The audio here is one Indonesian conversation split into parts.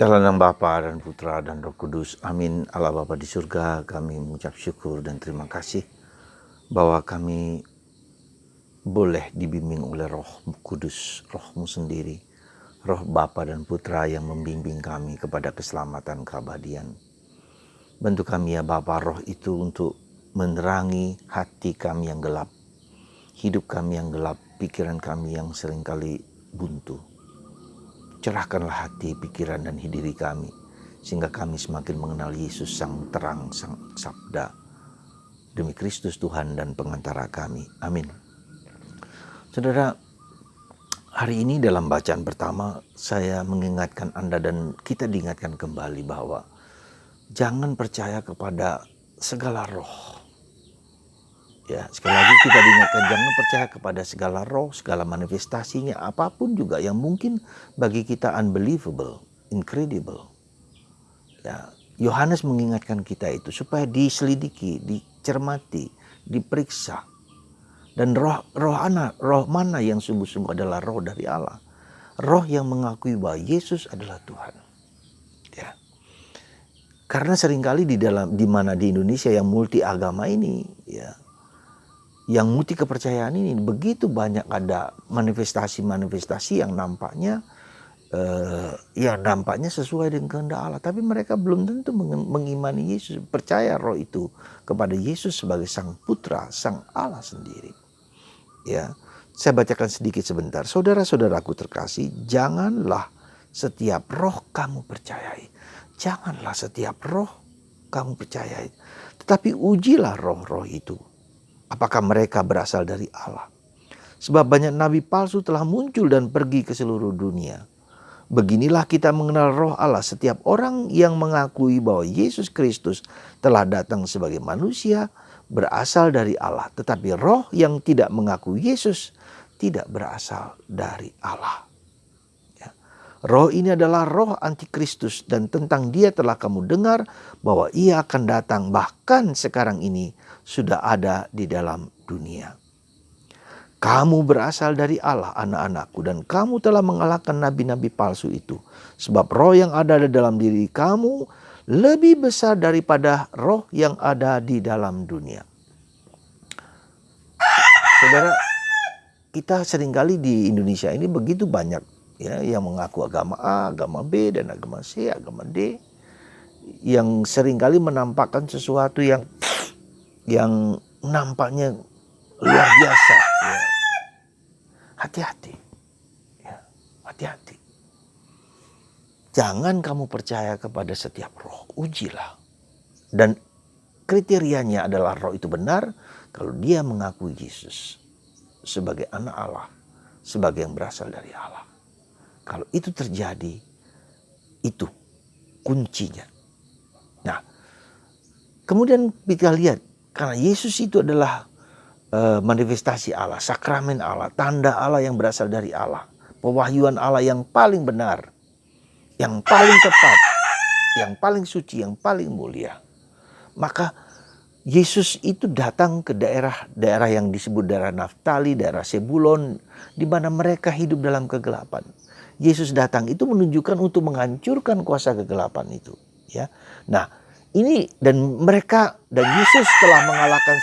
Dalam nama Bapa dan Putra dan Roh Kudus, amin. Allah Bapa di surga, kami mengucap syukur dan terima kasih bahwa kami boleh dibimbing oleh Roh Kudus, Roh-Mu sendiri, Roh Bapa dan Putra yang membimbing kami kepada keselamatan keabadian. Bantu kami ya Bapa, Roh itu untuk menerangi hati kami yang gelap, hidup kami yang gelap, pikiran kami yang seringkali buntu. Cerahkanlah hati, pikiran, dan diri kami, sehingga kami semakin mengenal Yesus Sang Terang, Sang Sabda, demi Kristus Tuhan dan pengantara kami. Amin. Saudara, hari ini dalam bacaan pertama, saya mengingatkan Anda dan kita diingatkan kembali bahwa jangan percaya kepada segala roh. Ya, sekali lagi kita diingatkan jangan percaya kepada segala roh, segala manifestasinya, apapun juga yang mungkin bagi kita unbelievable, incredible. Ya, Yohanes mengingatkan kita itu supaya diselidiki, dicermati, diperiksa. Dan roh mana yang sungguh-sungguh adalah roh dari Allah. Roh yang mengakui bahwa Yesus adalah Tuhan. Ya. Karena seringkali di Indonesia yang multi agama ini, ya, yang multi kepercayaan ini begitu banyak ada manifestasi-manifestasi yang nampaknya sesuai dengan kehendak Allah, tapi mereka belum tentu mengimani Yesus, percaya roh itu kepada Yesus sebagai Sang Putra, Sang Allah sendiri. Ya, saya bacakan sedikit sebentar. Saudara-saudaraku terkasih, janganlah setiap roh kamu percayai. Janganlah setiap roh kamu percayai. Tetapi ujilah roh-roh itu, apakah mereka berasal dari Allah. Sebab banyak nabi palsu telah muncul dan pergi ke seluruh dunia. Beginilah kita mengenal roh Allah. Setiap orang yang mengakui bahwa Yesus Kristus telah datang sebagai manusia berasal dari Allah. Tetapi roh yang tidak mengakui Yesus tidak berasal dari Allah. Ya. Roh ini adalah roh antikristus dan tentang dia telah kamu dengar bahwa ia akan datang, bahkan sekarang ini sudah ada di dalam dunia. Kamu berasal dari Allah, anak-anakku, dan kamu telah mengalahkan nabi-nabi palsu itu. Sebab roh yang ada di dalam diri kamu lebih besar daripada roh yang ada di dalam dunia. Saudara, kita seringkali di Indonesia ini begitu banyak ya yang mengaku agama A, agama B, dan agama C, agama D, yang seringkali menampakkan sesuatu yang nampaknya luar biasa. Ya. Hati-hati, ya, hati-hati. Jangan kamu percaya kepada setiap roh, ujilah. Dan kriterianya adalah roh itu benar kalau dia mengakui Yesus sebagai anak Allah, sebagai yang berasal dari Allah. Kalau itu terjadi, itu kuncinya. Nah, kemudian kita lihat, karena Yesus itu adalah manifestasi Allah, sakramen Allah, tanda Allah yang berasal dari Allah, pewahyuan Allah yang paling benar, yang paling tepat, yang paling suci, yang paling mulia. Maka Yesus itu datang ke daerah yang disebut daerah Naftali, daerah Sebulon, di mana mereka hidup dalam kegelapan. Yesus datang itu menunjukkan untuk menghancurkan kuasa kegelapan itu. Ya, nah ini dan Yesus telah mengalahkan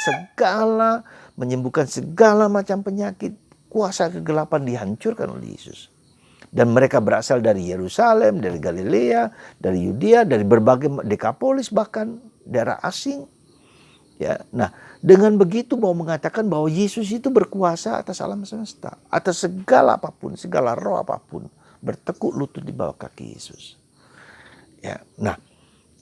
menyembuhkan segala macam penyakit, kuasa kegelapan dihancurkan oleh Yesus. Dan mereka berasal dari Yerusalem, dari Galilea, dari Yudea, dari berbagai Dekapolis, bahkan daerah asing. Ya, nah dengan begitu mau mengatakan bahwa Yesus itu berkuasa atas alam semesta, atas segala apapun, segala roh apapun, bertekuk lutut di bawah kaki Yesus. Ya, nah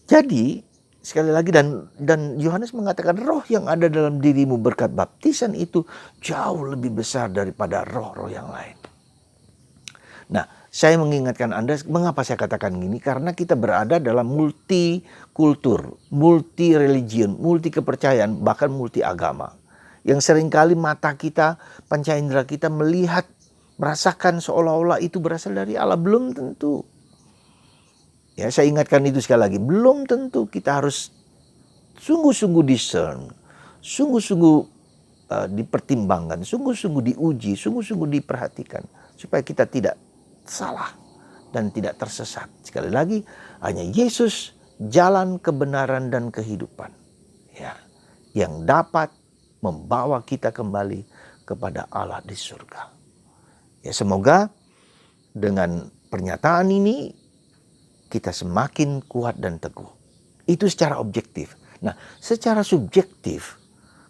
jadi sekali lagi dan Yohanes mengatakan roh yang ada dalam dirimu berkat baptisan itu jauh lebih besar daripada roh-roh yang lain. Nah, saya mengingatkan Anda, mengapa saya katakan gini? Karena kita berada dalam multi kultur, multi religion, multi kepercayaan, bahkan multi agama. Yang seringkali mata kita, panca indera kita melihat, merasakan seolah-olah itu berasal dari Allah. Belum tentu. Ya, saya ingatkan itu sekali lagi. Belum tentu. Kita harus sungguh-sungguh discern, sungguh-sungguh dipertimbangkan, sungguh-sungguh diuji, sungguh-sungguh diperhatikan supaya kita tidak salah dan tidak tersesat. Sekali lagi, hanya Yesus jalan kebenaran dan kehidupan, ya, yang dapat membawa kita kembali kepada Allah di surga. Ya, semoga dengan pernyataan ini kita semakin kuat dan teguh. Itu secara objektif. Nah, secara subjektif,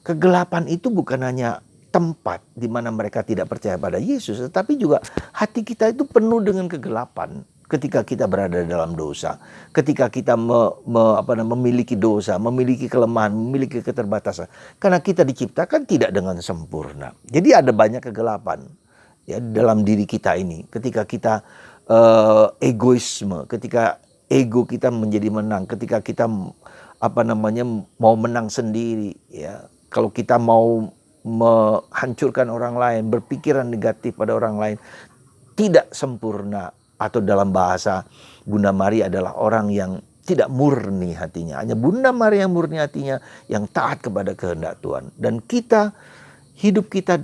kegelapan itu bukan hanya tempat di mana mereka tidak percaya pada Yesus, tetapi juga hati kita itu penuh dengan kegelapan ketika kita berada dalam dosa, ketika kita memiliki dosa, memiliki kelemahan, memiliki keterbatasan. Karena kita diciptakan tidak dengan sempurna. Jadi ada banyak kegelapan ya dalam diri kita ini. Ketika kita egoisme, ketika ego kita menjadi menang, ketika kita mau menang sendiri, ya. Kalau kita mau menghancurkan orang lain, berpikiran negatif pada orang lain, tidak sempurna, atau dalam bahasa Bunda Mari adalah orang yang tidak murni hatinya. Hanya Bunda Mari yang murni hatinya, yang taat kepada kehendak Tuhan. Dan hidup kita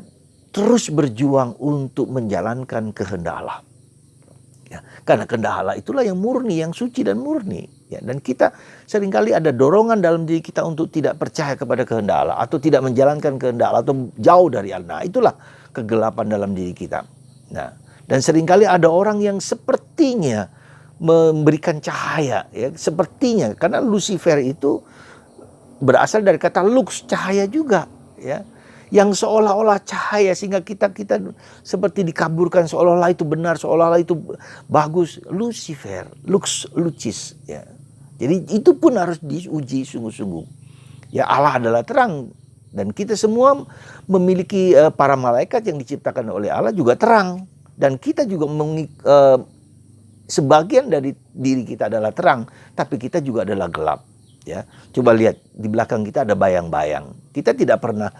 terus berjuang untuk menjalankan kehendak Allah. Ya, karena kehendak Allah itulah yang murni, yang suci dan murni. Ya, dan kita seringkali ada dorongan dalam diri kita untuk tidak percaya kepada kehendak Allah, atau tidak menjalankan kehendak Allah, atau jauh dari Allah. Nah, itulah kegelapan dalam diri kita. Nah, dan seringkali ada orang yang sepertinya memberikan cahaya, ya, sepertinya, karena Lucifer itu berasal dari kata lux, cahaya juga, ya. Yang seolah-olah cahaya sehingga kita seperti dikaburkan, seolah-olah itu benar, seolah-olah itu bagus. Lucifer, lucis, ya. Jadi itu pun harus diuji sungguh-sungguh. Ya, Allah adalah terang dan kita semua memiliki para malaikat yang diciptakan oleh Allah juga terang, dan kita juga sebagian dari diri kita adalah terang, tapi kita juga adalah gelap. Ya, coba lihat di belakang kita ada bayang-bayang. Kita tidak pernah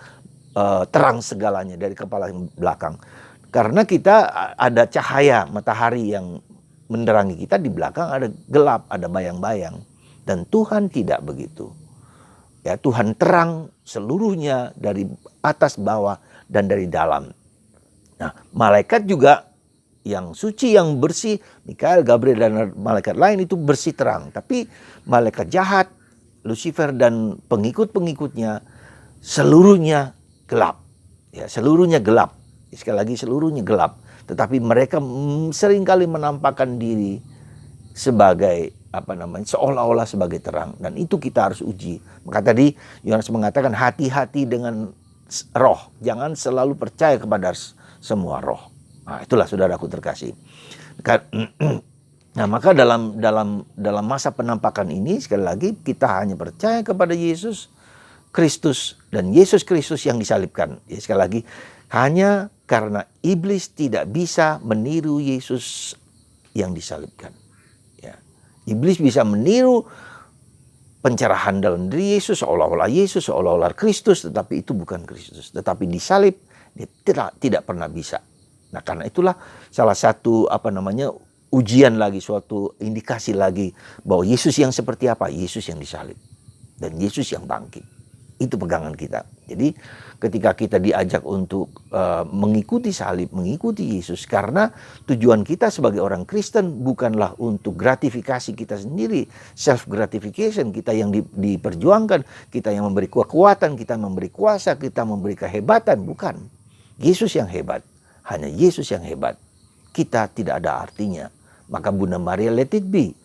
terang segalanya dari kepala yang belakang. Karena kita ada cahaya matahari yang menerangi kita, di belakang ada gelap, ada bayang-bayang. Dan Tuhan tidak begitu. Ya, Tuhan terang seluruhnya dari atas bawah dan dari dalam. Nah, malaikat juga yang suci, yang bersih, Mikael, Gabriel dan malaikat lain itu bersih terang. Tapi malaikat jahat, Lucifer dan pengikut-pengikutnya seluruhnya gelap, ya, seluruhnya gelap. Sekali lagi, seluruhnya gelap. Tetapi mereka seringkali menampakkan diri sebagai seolah-olah sebagai terang, dan itu kita harus uji. Maka tadi Yohanes mengatakan hati-hati dengan roh, jangan selalu percaya kepada semua roh. Nah, itulah saudaraku terkasih. Nah, maka dalam masa penampakan ini, sekali lagi kita hanya percaya kepada Yesus Kristus dan Yesus Kristus yang disalibkan. Ya, sekali lagi, hanya karena iblis tidak bisa meniru Yesus yang disalibkan. Ya. Iblis bisa meniru pencerahan dalam diri Yesus, seolah-olah Kristus, tetapi itu bukan Kristus. Tetapi disalib, dia tidak pernah bisa. Nah, karena itulah salah satu ujian lagi, suatu indikasi lagi bahwa Yesus yang seperti apa? Yesus yang disalib dan Yesus yang bangkit. Itu pegangan kita. Jadi ketika kita diajak untuk mengikuti salib, mengikuti Yesus, karena tujuan kita sebagai orang Kristen bukanlah untuk gratifikasi kita sendiri, self gratification kita yang diperjuangkan, kita yang memberi kekuatan, kita memberi kuasa, kita memberi kehebatan, bukan. Yesus yang hebat, hanya Yesus yang hebat. Kita tidak ada artinya. Maka Bunda Maria, let it be.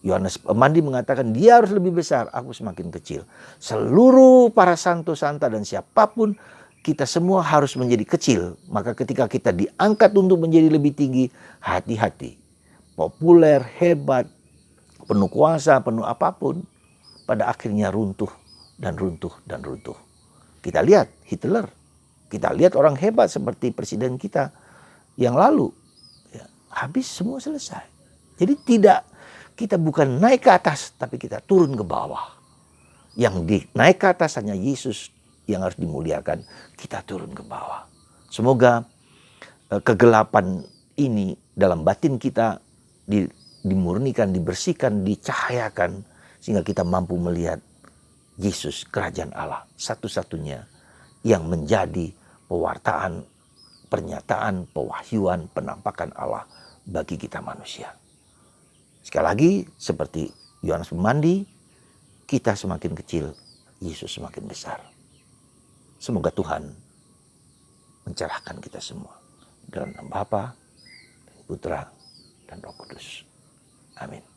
Yohanes Pemandi mengatakan dia harus lebih besar, aku semakin kecil. Seluruh para santo-santa dan siapapun, kita semua harus menjadi kecil. Maka ketika kita diangkat untuk menjadi lebih tinggi, hati-hati. Populer, hebat, penuh kuasa, penuh apapun, pada akhirnya runtuh dan runtuh dan runtuh. Kita lihat Hitler, kita lihat orang hebat seperti presiden kita yang lalu, ya, habis semua selesai. Jadi kita bukan naik ke atas, tapi kita turun ke bawah. Yang naik ke atas hanya Yesus yang harus dimuliakan. Kita turun ke bawah. Semoga kegelapan ini dalam batin kita dimurnikan, dibersihkan, dicahayakan. Sehingga kita mampu melihat Yesus, kerajaan Allah, satu-satunya yang menjadi pewartaan, pernyataan, pewahyuan, penampakan Allah bagi kita manusia. Sekali lagi, seperti Yohanes Pemandi, kita semakin kecil, Yesus semakin besar. Semoga Tuhan mencerahkan kita semua. Dalam nama Bapa, Putra, dan Roh Kudus. Amin.